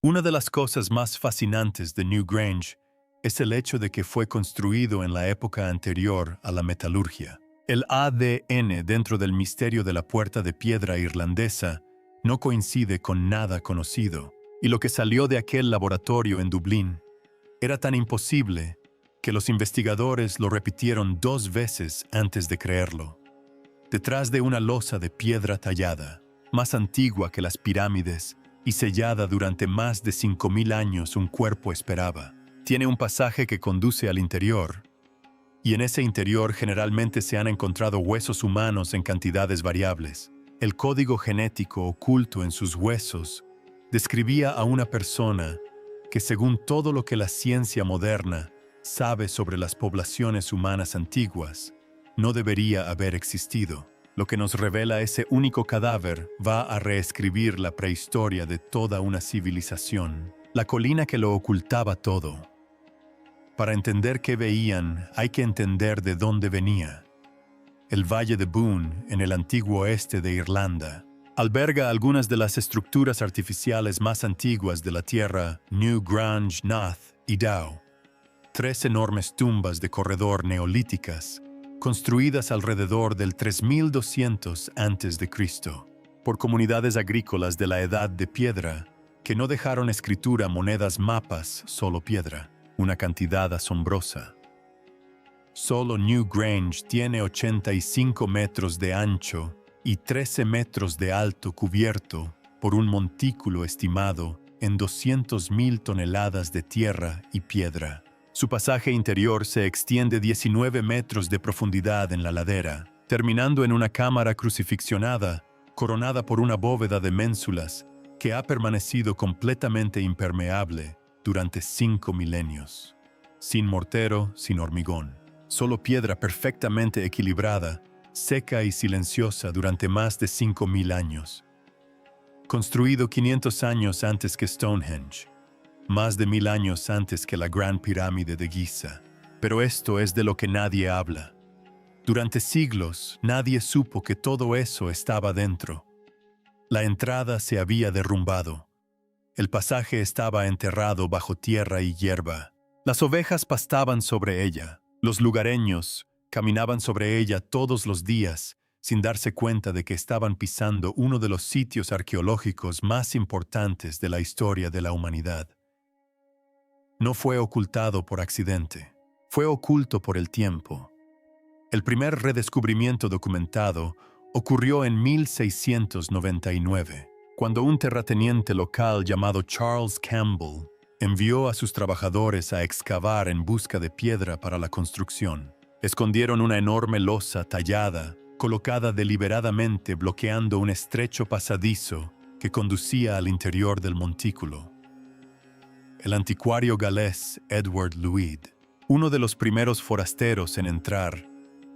Una de las cosas más fascinantes de Newgrange es el hecho de que fue construido en la época anterior a la metalurgia. El ADN dentro del misterio de la puerta de piedra irlandesa no coincide con nada conocido, y lo que salió de aquel laboratorio en Dublín era tan imposible que los investigadores lo repitieron 2 veces antes de creerlo. Detrás de una losa de piedra tallada, más antigua que las pirámides y sellada durante más de 5000 años, un cuerpo esperaba. Tiene un pasaje que conduce al interior, y en ese interior generalmente se han encontrado huesos humanos en cantidades variables. El código genético oculto en sus huesos describía a una persona que, según todo lo que la ciencia moderna sabe sobre las poblaciones humanas antiguas, no debería haber existido. Lo que nos revela ese único cadáver va a reescribir la prehistoria de toda una civilización, la colina que lo ocultaba todo. Para entender qué veían, hay que entender de dónde venía. El Valle de Boone, en el antiguo oeste de Irlanda, alberga algunas de las estructuras artificiales más antiguas de la tierra Newgrange, Nath y Dow. 3 enormes tumbas de corredor neolíticas, construidas alrededor del 3200 a.C., por comunidades agrícolas de la Edad de Piedra que no dejaron escritura, monedas, mapas, solo piedra, una cantidad asombrosa. Solo Newgrange tiene 85 metros de ancho y 13 metros de alto, cubierto por un montículo estimado en 200.000 toneladas de tierra y piedra. Su pasaje interior se extiende 19 metros de profundidad en la ladera, terminando en una cámara crucifixionada, coronada por una bóveda de ménsulas que ha permanecido completamente impermeable durante 5 milenios. Sin mortero, sin hormigón. Solo piedra perfectamente equilibrada, seca y silenciosa durante más de 5000 años. Construido 500 años antes que Stonehenge, más de 1000 años antes que la Gran Pirámide de Giza. Pero esto es de lo que nadie habla. Durante siglos, nadie supo que todo eso estaba dentro. La entrada se había derrumbado. El pasaje estaba enterrado bajo tierra y hierba. Las ovejas pastaban sobre ella. Los lugareños caminaban sobre ella todos los días, sin darse cuenta de que estaban pisando uno de los sitios arqueológicos más importantes de la historia de la humanidad. No fue ocultado por accidente, fue oculto por el tiempo. El primer redescubrimiento documentado ocurrió en 1699, cuando un terrateniente local llamado Charles Campbell envió a sus trabajadores a excavar en busca de piedra para la construcción. Escondieron una enorme losa tallada, colocada deliberadamente bloqueando un estrecho pasadizo que conducía al interior del montículo. El anticuario galés Edward Llwyd, uno de los primeros forasteros en entrar,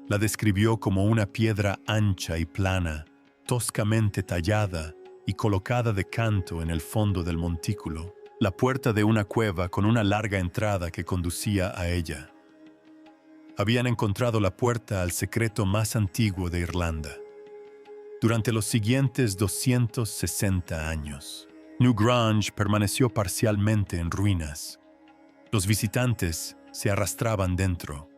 la describió como una piedra ancha y plana, toscamente tallada y colocada de canto en el fondo del montículo, la puerta de una cueva con una larga entrada que conducía a ella. Habían encontrado la puerta al secreto más antiguo de Irlanda. Durante los siguientes 260 años, Newgrange permaneció parcialmente en ruinas. Los visitantes se arrastraban dentro.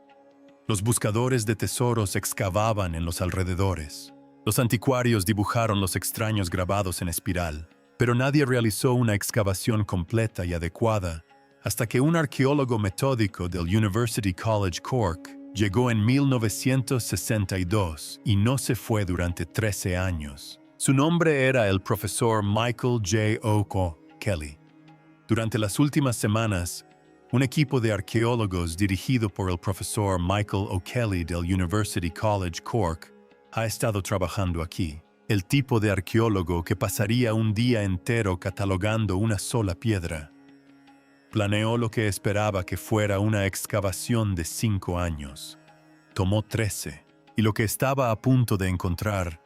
Los buscadores de tesoros excavaban en los alrededores. Los anticuarios dibujaron los extraños grabados en espiral, pero nadie realizó una excavación completa y adecuada hasta que un arqueólogo metódico del University College Cork llegó en 1962 y no se fue durante 13 años. Su nombre era el profesor Michael J. O'Kelly. Durante las últimas semanas, un equipo de arqueólogos dirigido por el profesor Michael O'Kelly del University College Cork ha estado trabajando aquí. El tipo de arqueólogo que pasaría un día entero catalogando una sola piedra. Planeó lo que esperaba que fuera una excavación de 5 años. Tomó 13, y lo que estaba a punto de encontrar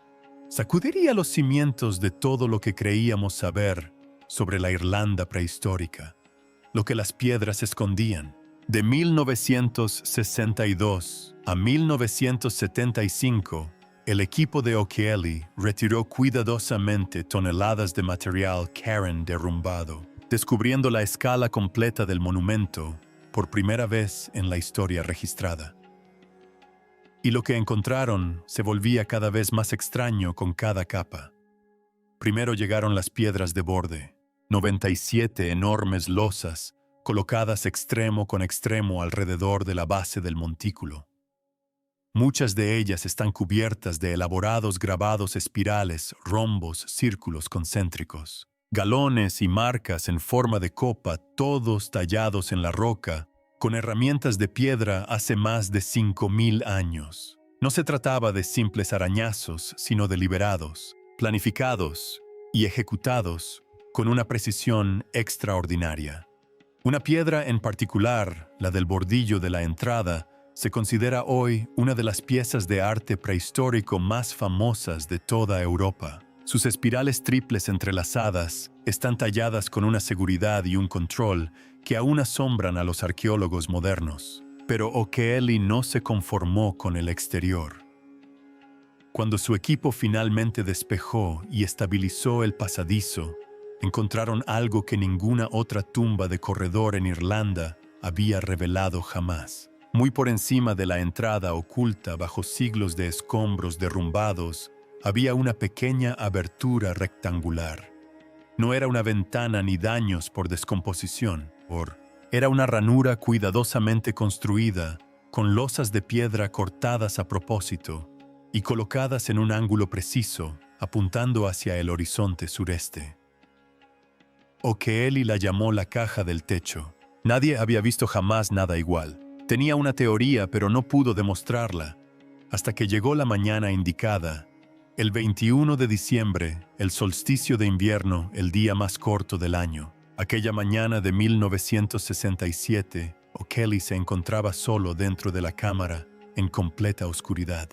sacudiría los cimientos de todo lo que creíamos saber sobre la Irlanda prehistórica, lo que las piedras escondían. De 1962 a 1975, el equipo de O'Kelly retiró cuidadosamente toneladas de material Karen derrumbado, descubriendo la escala completa del monumento por primera vez en la historia registrada. Y lo que encontraron se volvía cada vez más extraño con cada capa. Primero llegaron las piedras de borde, 97 enormes losas, colocadas extremo con extremo alrededor de la base del montículo. Muchas de ellas están cubiertas de elaborados grabados espirales, rombos, círculos concéntricos, galones y marcas en forma de copa, todos tallados en la roca, con herramientas de piedra hace más de 5000 años. No se trataba de simples arañazos, sino deliberados, planificados y ejecutados con una precisión extraordinaria. Una piedra en particular, la del bordillo de la entrada, se considera hoy una de las piezas de arte prehistórico más famosas de toda Europa. Sus espirales triples entrelazadas están talladas con una seguridad y un control que aún asombran a los arqueólogos modernos. Pero O'Kelly no se conformó con el exterior. Cuando su equipo finalmente despejó y estabilizó el pasadizo, encontraron algo que ninguna otra tumba de corredor en Irlanda había revelado jamás. Muy por encima de la entrada oculta bajo siglos de escombros derrumbados, había una pequeña abertura rectangular. No era una ventana ni daños por descomposición, era una ranura cuidadosamente construida, con losas de piedra cortadas a propósito y colocadas en un ángulo preciso, apuntando hacia el horizonte sureste. O'Kelly la llamó la caja del techo. Nadie había visto jamás nada igual. Tenía una teoría, pero no pudo demostrarla, hasta que llegó la mañana indicada, el 21 de diciembre, el solsticio de invierno, el día más corto del año. Aquella mañana de 1967, O'Kelly se encontraba solo dentro de la cámara, en completa oscuridad.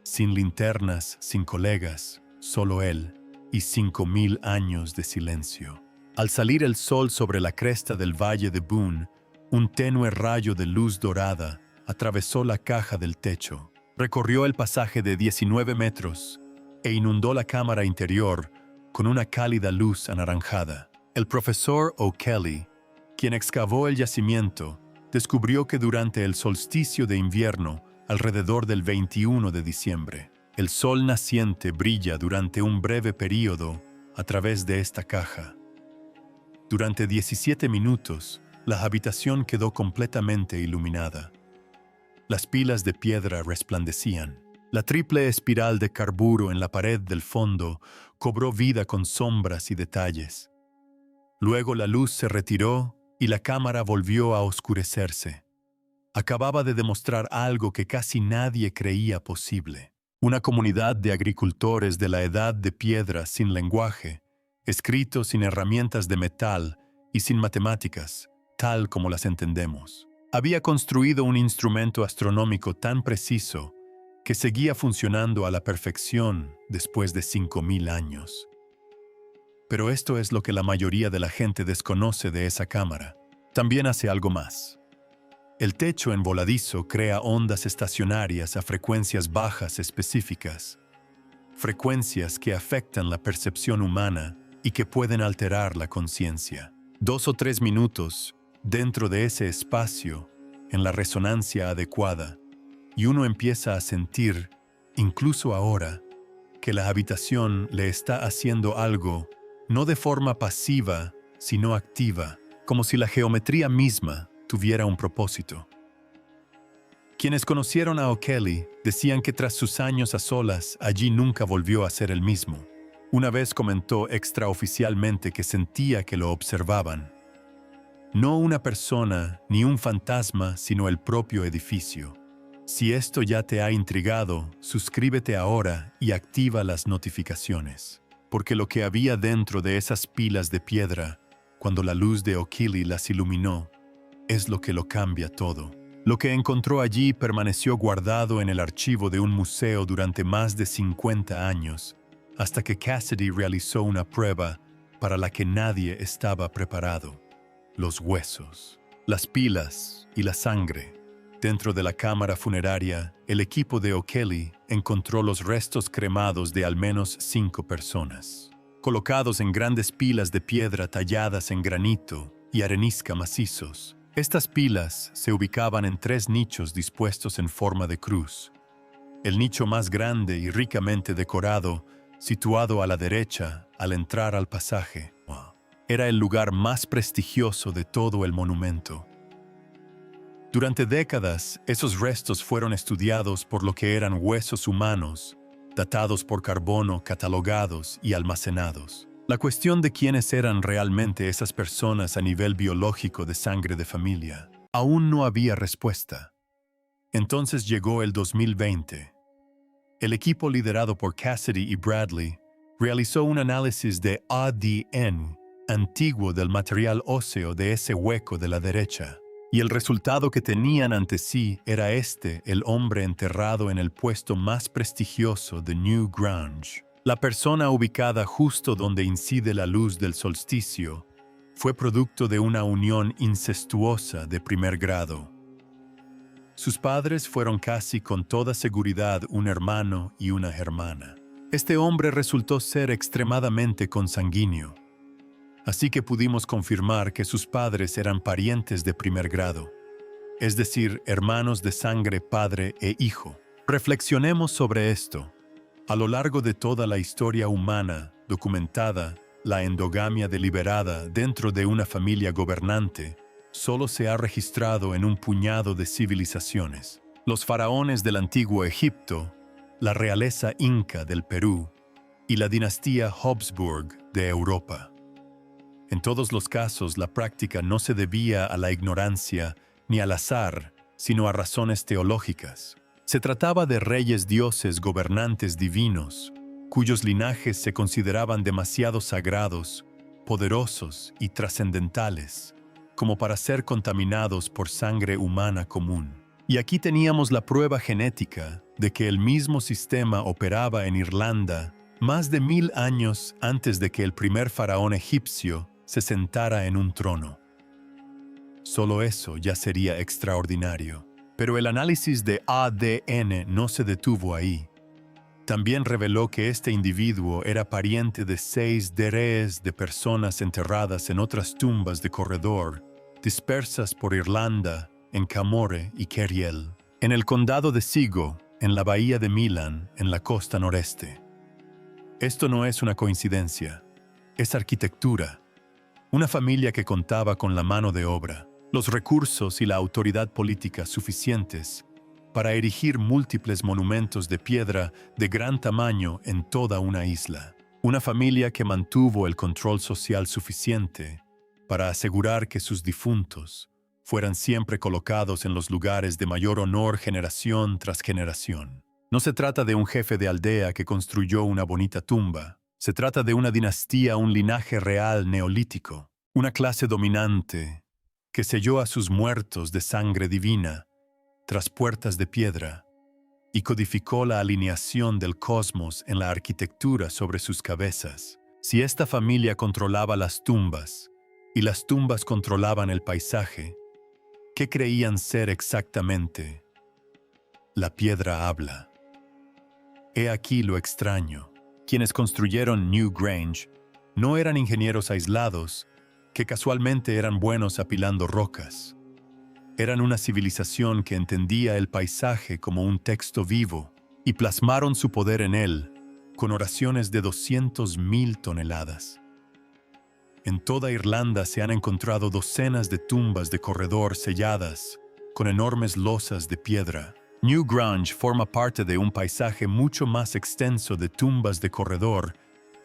Sin linternas, sin colegas, solo él y 5000 años de silencio. Al salir el sol sobre la cresta del valle de Boone, un tenue rayo de luz dorada atravesó la caja del techo, recorrió el pasaje de 19 metros e inundó la cámara interior con una cálida luz anaranjada. El profesor O'Kelly, quien excavó el yacimiento, descubrió que durante el solsticio de invierno, alrededor del 21 de diciembre, el sol naciente brilla durante un breve período a través de esta caja. Durante 17 minutos, la habitación quedó completamente iluminada. Las pilas de piedra resplandecían. La triple espiral de carburo en la pared del fondo cobró vida con sombras y detalles. Luego la luz se retiró y la cámara volvió a oscurecerse. Acababa de demostrar algo que casi nadie creía posible. Una comunidad de agricultores de la edad de piedra sin lenguaje, escritos sin herramientas de metal y sin matemáticas, tal como las entendemos. Había construido un instrumento astronómico tan preciso que seguía funcionando a la perfección después de 5000 años. Pero esto es lo que la mayoría de la gente desconoce de esa cámara. También hace algo más. El techo en voladizo crea ondas estacionarias a frecuencias bajas específicas, frecuencias que afectan la percepción humana y que pueden alterar la conciencia. 2 o 3 minutos dentro de ese espacio, en la resonancia adecuada, y uno empieza a sentir, incluso ahora, que la habitación le está haciendo algo, no de forma pasiva, sino activa, como si la geometría misma tuviera un propósito. Quienes conocieron a O'Kelly decían que tras sus años a solas, allí nunca volvió a ser el mismo. Una vez comentó extraoficialmente que sentía que lo observaban. No una persona ni un fantasma, sino el propio edificio. Si esto ya te ha intrigado, suscríbete ahora y activa las notificaciones. Porque lo que había dentro de esas pilas de piedra, cuando la luz de O'Kelly las iluminó, es lo que lo cambia todo. Lo que encontró allí permaneció guardado en el archivo de un museo durante más de 50 años, hasta que Cassidy realizó una prueba para la que nadie estaba preparado. Los huesos, las pilas y la sangre. Dentro de la cámara funeraria, el equipo de O'Kelly encontró los restos cremados de al menos 5 personas. colocados en grandes pilas de piedra talladas en granito y arenisca macizos. Estas pilas se ubicaban en 3 nichos dispuestos en forma de cruz. El nicho más grande y ricamente decorado, situado a la derecha al entrar al pasaje, era el lugar más prestigioso de todo el monumento. Durante décadas, esos restos fueron estudiados por lo que eran huesos humanos, datados por carbono, catalogados y almacenados. La cuestión de quiénes eran realmente esas personas a nivel biológico de sangre de familia aún no había respuesta. Entonces llegó el 2020. El equipo liderado por Cassidy y Bradley realizó un análisis de ADN antiguo del material óseo de ese hueco de la derecha. Y el resultado que tenían ante sí era el hombre enterrado en el puesto más prestigioso de Newgrange. La persona ubicada justo donde incide la luz del solsticio fue producto de una unión incestuosa de primer grado. Sus padres fueron casi con toda seguridad un hermano y una hermana. Este hombre resultó ser extremadamente consanguíneo, así que pudimos confirmar que sus padres eran parientes de primer grado, es decir, hermanos de sangre padre e hijo. Reflexionemos sobre esto. A lo largo de toda la historia humana documentada, la endogamia deliberada dentro de una familia gobernante solo se ha registrado en un puñado de civilizaciones. Los faraones del antiguo Egipto, la realeza inca del Perú y la dinastía Habsburg de Europa. En todos los casos, la práctica no se debía a la ignorancia ni al azar, sino a razones teológicas. Se trataba de reyes dioses gobernantes divinos, cuyos linajes se consideraban demasiado sagrados, poderosos y trascendentales, como para ser contaminados por sangre humana común. Y aquí teníamos la prueba genética de que el mismo sistema operaba en Irlanda más de 1000 años antes de que el primer faraón egipcio se sentara en un trono. Solo eso ya sería extraordinario. Pero el análisis de ADN no se detuvo ahí. También reveló que este individuo era pariente de 6 DREs de personas enterradas en otras tumbas de corredor, dispersas por Irlanda, en Camore y Kerriel, en el condado de Sigo, en la bahía de Milán, en la costa noreste. Esto no es una coincidencia, es arquitectura. Una familia que contaba con la mano de obra, los recursos y la autoridad política suficientes para erigir múltiples monumentos de piedra de gran tamaño en toda una isla. Una familia que mantuvo el control social suficiente para asegurar que sus difuntos fueran siempre colocados en los lugares de mayor honor generación tras generación. No se trata de un jefe de aldea que construyó una bonita tumba. Se trata de una dinastía, un linaje real neolítico, una clase dominante que selló a sus muertos de sangre divina tras puertas de piedra y codificó la alineación del cosmos en la arquitectura sobre sus cabezas. Si esta familia controlaba las tumbas y las tumbas controlaban el paisaje, ¿qué creían ser exactamente? La piedra habla. He aquí lo extraño. Quienes construyeron Newgrange no eran ingenieros aislados que casualmente eran buenos apilando rocas. Eran una civilización que entendía el paisaje como un texto vivo y plasmaron su poder en él con oraciones de 200.000 toneladas. En toda Irlanda se han encontrado docenas de tumbas de corredor selladas con enormes losas de piedra. Newgrange forma parte de un paisaje mucho más extenso de tumbas de corredor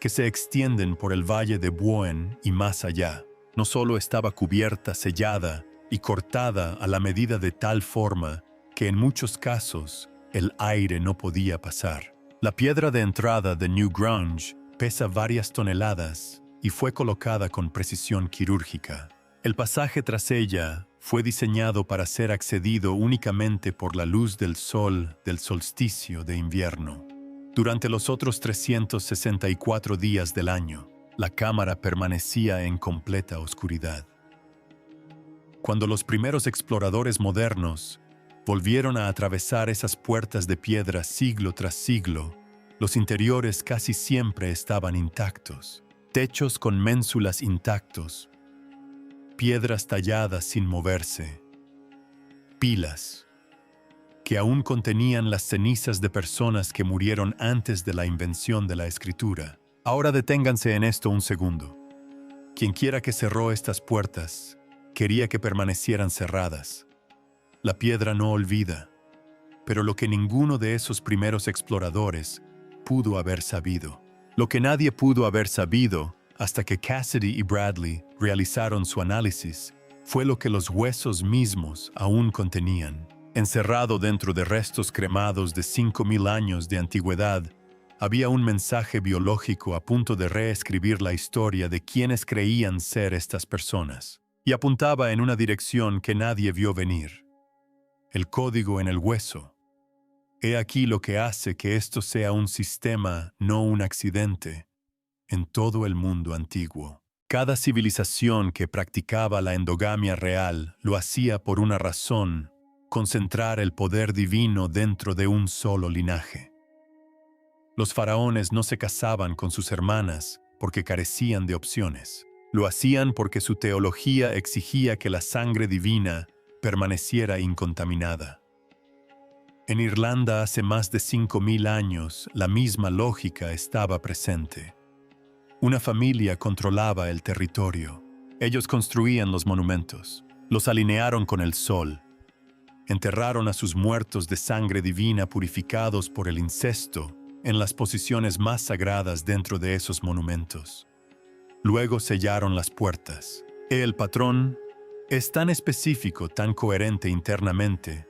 que se extienden por el valle de Boyne y más allá. No solo estaba cubierta, sellada y cortada a la medida de tal forma que en muchos casos el aire no podía pasar. La piedra de entrada de Newgrange pesa varias toneladas y fue colocada con precisión quirúrgica. El pasaje tras ella fue diseñado para ser accedido únicamente por la luz del sol del solsticio de invierno. Durante los otros 364 días del año, la cámara permanecía en completa oscuridad. Cuando los primeros exploradores modernos volvieron a atravesar esas puertas de piedra siglo tras siglo, los interiores casi siempre estaban intactos. techos con ménsulas intactos, piedras talladas sin moverse, pilas que aún contenían las cenizas de personas que murieron antes de la invención de la escritura. Ahora deténganse en esto un segundo. Quienquiera que cerró estas puertas quería que permanecieran cerradas. La piedra no olvida, pero lo que ninguno de esos primeros exploradores pudo haber sabido, lo que nadie pudo haber sabido hasta que Cassidy y Bradley realizaron su análisis, fue lo que los huesos mismos aún contenían. Encerrado dentro de restos cremados de 5.000 años de antigüedad, había un mensaje biológico a punto de reescribir la historia de quienes creían ser estas personas, y apuntaba en una dirección que nadie vio venir. El código en el hueso. He aquí lo que hace que esto sea un sistema, no un accidente, en todo el mundo antiguo. Cada civilización que practicaba la endogamia real lo hacía por una razón: concentrar el poder divino dentro de un solo linaje. Los faraones no se casaban con sus hermanas porque carecían de opciones. Lo hacían porque su teología exigía que la sangre divina permaneciera incontaminada. En Irlanda hace más de 5.000 años, la misma lógica estaba presente. Una familia controlaba el territorio. Ellos construían los monumentos, los alinearon con el sol, enterraron a sus muertos de sangre divina purificados por el incesto en las posiciones más sagradas dentro de esos monumentos. Luego sellaron las puertas. El patrón es tan específico, tan coherente internamente,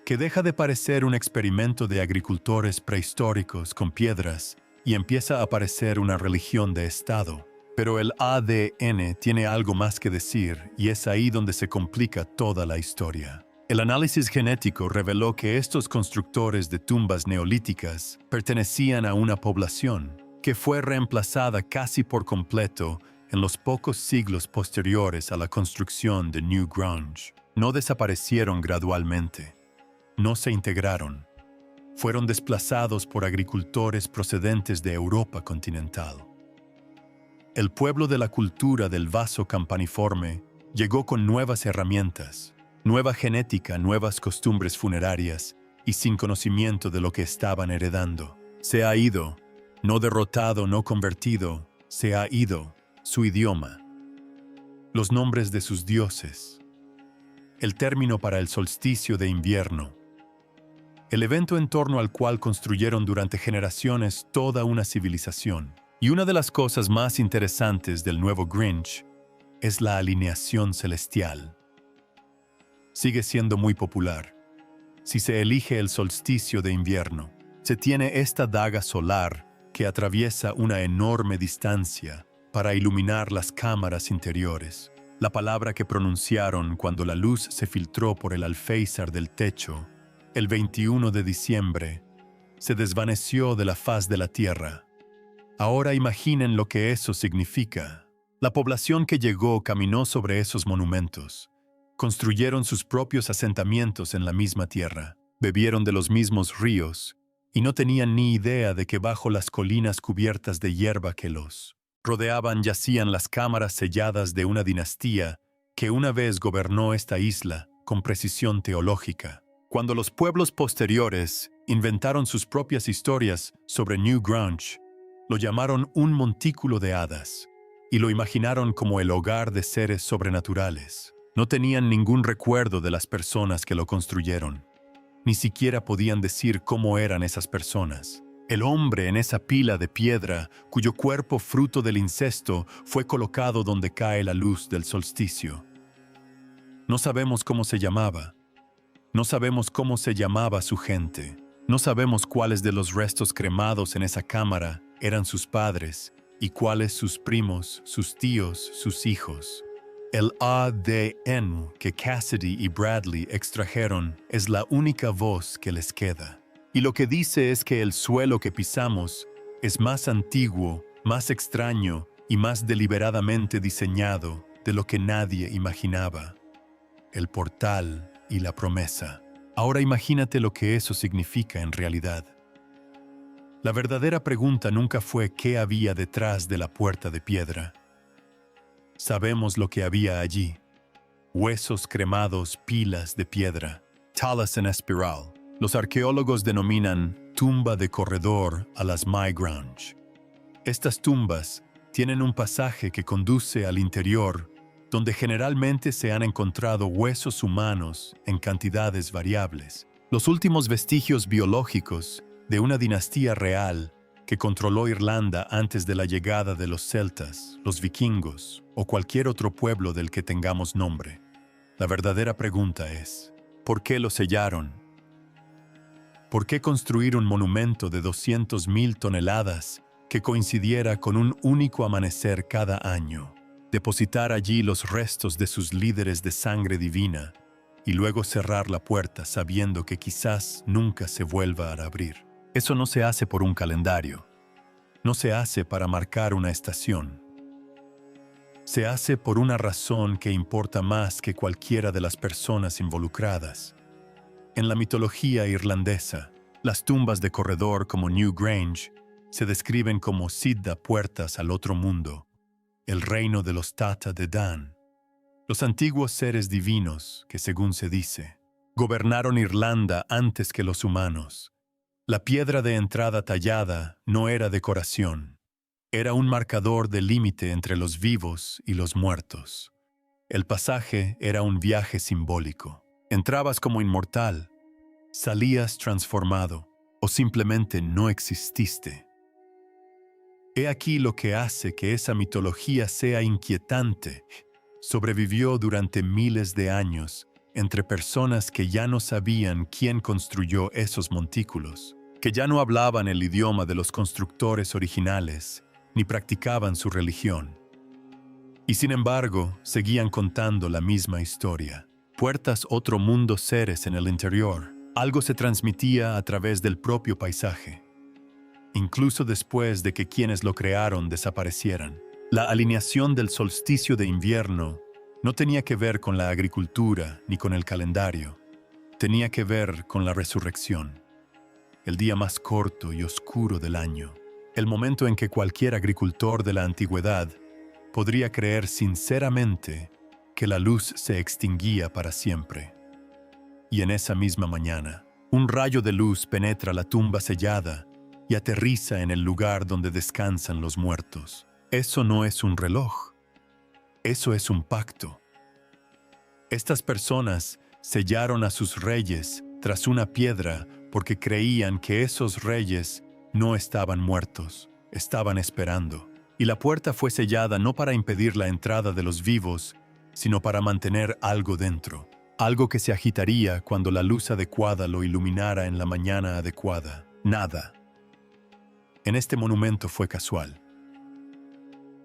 que deja de parecer un experimento de agricultores prehistóricos con piedras y empieza a parecer una religión de Estado. Pero el ADN tiene algo más que decir, y es ahí donde se complica toda la historia. El análisis genético reveló que estos constructores de tumbas neolíticas pertenecían a una población que fue reemplazada casi por completo en los pocos siglos posteriores a la construcción de New Grange. No desaparecieron gradualmente, no se integraron. Fueron desplazados por agricultores procedentes de Europa continental. El pueblo de la cultura del vaso campaniforme llegó con nuevas herramientas, nueva genética, nuevas costumbres funerarias y sin conocimiento de lo que estaban heredando. Se ha ido, no derrotado, no convertido, se ha ido su idioma, los nombres de sus dioses, el término para el solsticio de invierno, el evento en torno al cual construyeron durante generaciones toda una civilización. Y una de las cosas más interesantes del nuevo Grinch es la alineación celestial. Sigue siendo muy popular. Si se elige el solsticio de invierno, se tiene esta daga solar que atraviesa una enorme distancia para iluminar las cámaras interiores. La palabra que pronunciaron cuando la luz se filtró por el alféizar del techo, el 21 de diciembre, se desvaneció de la faz de la tierra. Ahora imaginen lo que eso significa. La población que llegó caminó sobre esos monumentos. Construyeron sus propios asentamientos en la misma tierra, bebieron de los mismos ríos y no tenían ni idea de que bajo las colinas cubiertas de hierba que los rodeaban yacían las cámaras selladas de una dinastía que una vez gobernó esta isla con precisión teológica. Cuando los pueblos posteriores inventaron sus propias historias sobre New Grange, lo llamaron un montículo de hadas y lo imaginaron como el hogar de seres sobrenaturales. No tenían ningún recuerdo de las personas que lo construyeron. Ni siquiera podían decir cómo eran esas personas. El hombre en esa pila de piedra, cuyo cuerpo fruto del incesto fue colocado donde cae la luz del solsticio. No sabemos cómo se llamaba. No sabemos cómo se llamaba su gente. No sabemos cuáles de los restos cremados en esa cámara eran sus padres y cuáles sus primos, sus tíos, sus hijos. El ADN que Cassidy y Bradley extrajeron es la única voz que les queda. Y lo que dice es que el suelo que pisamos es más antiguo, más extraño y más deliberadamente diseñado de lo que nadie imaginaba. El portal y la promesa. Ahora imagínate lo que eso significa en realidad. La verdadera pregunta nunca fue qué había detrás de la puerta de piedra. Sabemos lo que había allí. Huesos cremados, pilas de piedra, talas en espiral. Los arqueólogos denominan tumba de corredor a las Maigrange. Estas tumbas tienen un pasaje que conduce al interior, donde generalmente se han encontrado huesos humanos en cantidades variables. Los últimos vestigios biológicos de una dinastía real que controló Irlanda antes de la llegada de los celtas, los vikingos o cualquier otro pueblo del que tengamos nombre. La verdadera pregunta es, ¿por qué lo sellaron? ¿Por qué construir un monumento de 200,000 toneladas que coincidiera con un único amanecer cada año? Depositar allí los restos de sus líderes de sangre divina y luego cerrar la puerta sabiendo que quizás nunca se vuelva a abrir. Eso no se hace por un calendario. No se hace para marcar una estación. Se hace por una razón que importa más que cualquiera de las personas involucradas. En la mitología irlandesa, las tumbas de corredor como Newgrange se describen como Sidda puertas al otro mundo, el reino de los Tata de Dan. Los antiguos seres divinos, que según se dice, gobernaron Irlanda antes que los humanos. La piedra de entrada tallada no era decoración. Era un marcador de límite entre los vivos y los muertos. El pasaje era un viaje simbólico. Entrabas como inmortal, salías transformado o simplemente no exististe. He aquí lo que hace que esa mitología sea inquietante. Sobrevivió durante miles de años entre personas que ya no sabían quién construyó esos montículos, que ya no hablaban el idioma de los constructores originales, ni practicaban su religión. Y sin embargo, seguían contando la misma historia. Puertas otro mundo seres en el interior. Algo se transmitía a través del propio paisaje, incluso después de que quienes lo crearon desaparecieran. La alineación del solsticio de invierno no tenía que ver con la agricultura ni con el calendario. Tenía que ver con la resurrección, el día más corto y oscuro del año, el momento en que cualquier agricultor de la antigüedad podría creer sinceramente que la luz se extinguía para siempre. Y en esa misma mañana, un rayo de luz penetra la tumba sellada y aterriza en el lugar donde descansan los muertos. Eso no es un reloj. Eso es un pacto. Estas personas sellaron a sus reyes tras una piedra porque creían que esos reyes no estaban muertos, estaban esperando. Y la puerta fue sellada no para impedir la entrada de los vivos, sino para mantener algo dentro, algo que se agitaría cuando la luz adecuada lo iluminara en la mañana adecuada. Nada. En este monumento fue casual.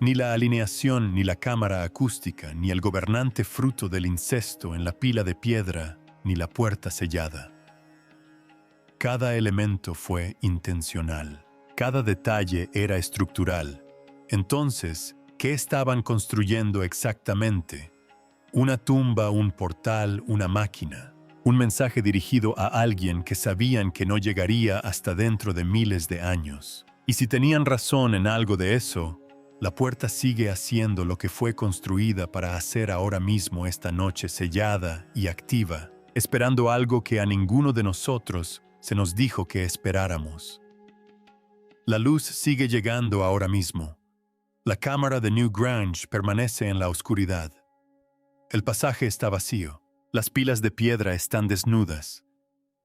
Ni la alineación, ni la cámara acústica, ni el gobernante fruto del incesto en la pila de piedra, ni la puerta sellada. Cada elemento fue intencional. Cada detalle era estructural. Entonces, ¿qué estaban construyendo exactamente? Una tumba, un portal, una máquina. Un mensaje dirigido a alguien que sabían que no llegaría hasta dentro de miles de años. Y si tenían razón en algo de eso, la puerta sigue haciendo lo que fue construida para hacer ahora mismo esta noche sellada y activa, esperando algo que a ninguno de nosotros se nos dijo que esperáramos. La luz sigue llegando ahora mismo. La cámara de Newgrange permanece en la oscuridad. El pasaje está vacío. Las pilas de piedra están desnudas.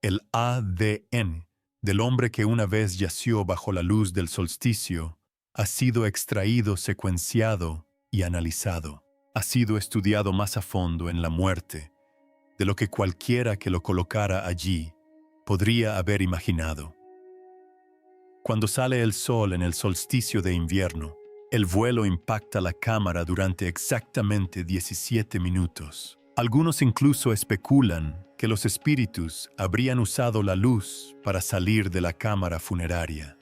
El ADN del hombre que una vez yació bajo la luz del solsticio ha sido extraído, secuenciado y analizado. Ha sido estudiado más a fondo en la muerte de lo que cualquiera que lo colocara allí podría haber imaginado. Cuando sale el sol en el solsticio de invierno, el vuelo impacta la cámara durante exactamente 17 minutos. Algunos incluso especulan que los espíritus habrían usado la luz para salir de la cámara funeraria.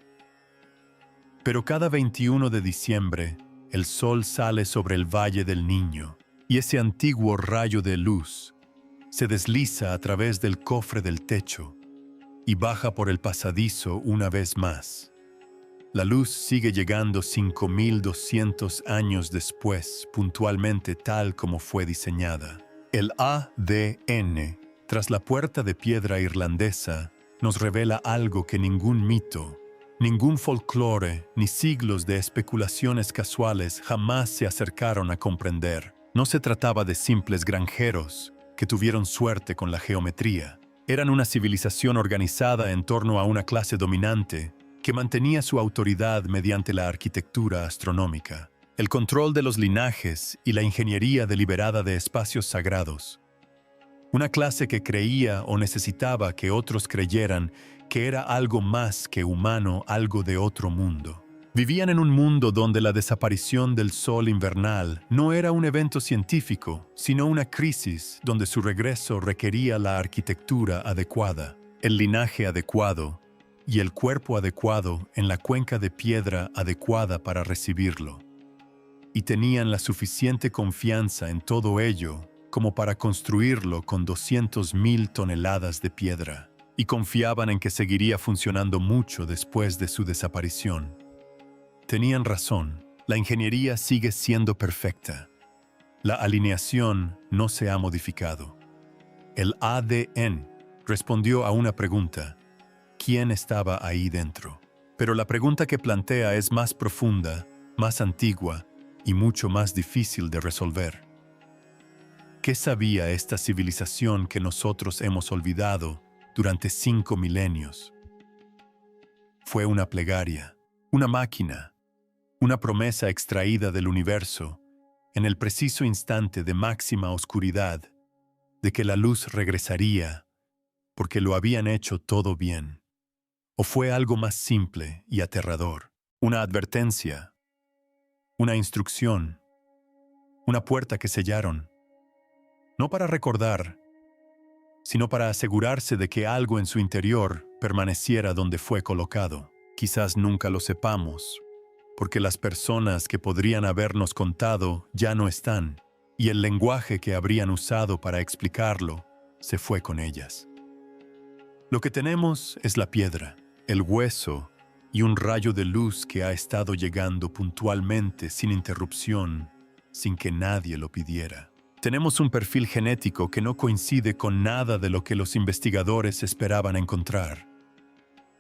Pero cada 21 de diciembre, el sol sale sobre el Valle del Niño, y ese antiguo rayo de luz se desliza a través del cofre del techo y baja por el pasadizo una vez más. La luz sigue llegando 5200 años después, puntualmente tal como fue diseñada. El ADN, tras la puerta de piedra irlandesa, nos revela algo que ningún mito, ningún folclore, ni siglos de especulaciones casuales jamás se acercaron a comprender. No se trataba de simples granjeros que tuvieron suerte con la geometría. Eran una civilización organizada en torno a una clase dominante que mantenía su autoridad mediante la arquitectura astronómica, el control de los linajes y la ingeniería deliberada de espacios sagrados. Una clase que creía o necesitaba que otros creyeran que era algo más que humano, algo de otro mundo. Vivían en un mundo donde la desaparición del sol invernal no era un evento científico, sino una crisis donde su regreso requería la arquitectura adecuada, el linaje adecuado y el cuerpo adecuado en la cuenca de piedra adecuada para recibirlo. Y tenían la suficiente confianza en todo ello como para construirlo con 200,000 toneladas de piedra, y confiaban en que seguiría funcionando mucho después de su desaparición. Tenían razón, la ingeniería sigue siendo perfecta. La alineación no se ha modificado. El ADN respondió a una pregunta: ¿quién estaba ahí dentro? Pero la pregunta que plantea es más profunda, más antigua y mucho más difícil de resolver. ¿Qué sabía esta civilización que nosotros hemos olvidado durante 5 milenios? Fue una plegaria, una máquina, una promesa extraída del universo en el preciso instante de máxima oscuridad, de que la luz regresaría porque lo habían hecho todo bien. ¿O fue algo más simple y aterrador? Una advertencia, una instrucción, una puerta que sellaron, no para recordar, sino para asegurarse de que algo en su interior permaneciera donde fue colocado. Quizás nunca lo sepamos, porque las personas que podrían habernos contado ya no están, y el lenguaje que habrían usado para explicarlo se fue con ellas. Lo que tenemos es la piedra, el hueso y un rayo de luz que ha estado llegando puntualmente sin interrupción, sin que nadie lo pidiera. Tenemos un perfil genético que no coincide con nada de lo que los investigadores esperaban encontrar.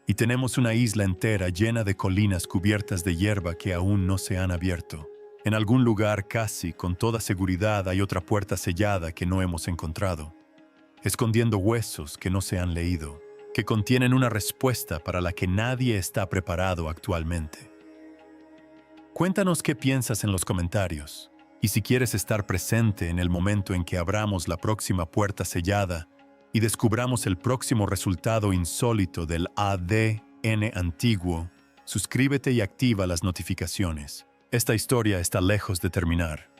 Y tenemos una isla entera llena de colinas cubiertas de hierba que aún no se han abierto. En algún lugar casi con toda seguridad hay otra puerta sellada que no hemos encontrado, escondiendo huesos que no se han leído, que contienen una respuesta para la que nadie está preparado actualmente. Cuéntanos qué piensas en los comentarios. Y si quieres estar presente en el momento en que abramos la próxima puerta sellada y descubramos el próximo resultado insólito del ADN antiguo, suscríbete y activa las notificaciones. Esta historia está lejos de terminar.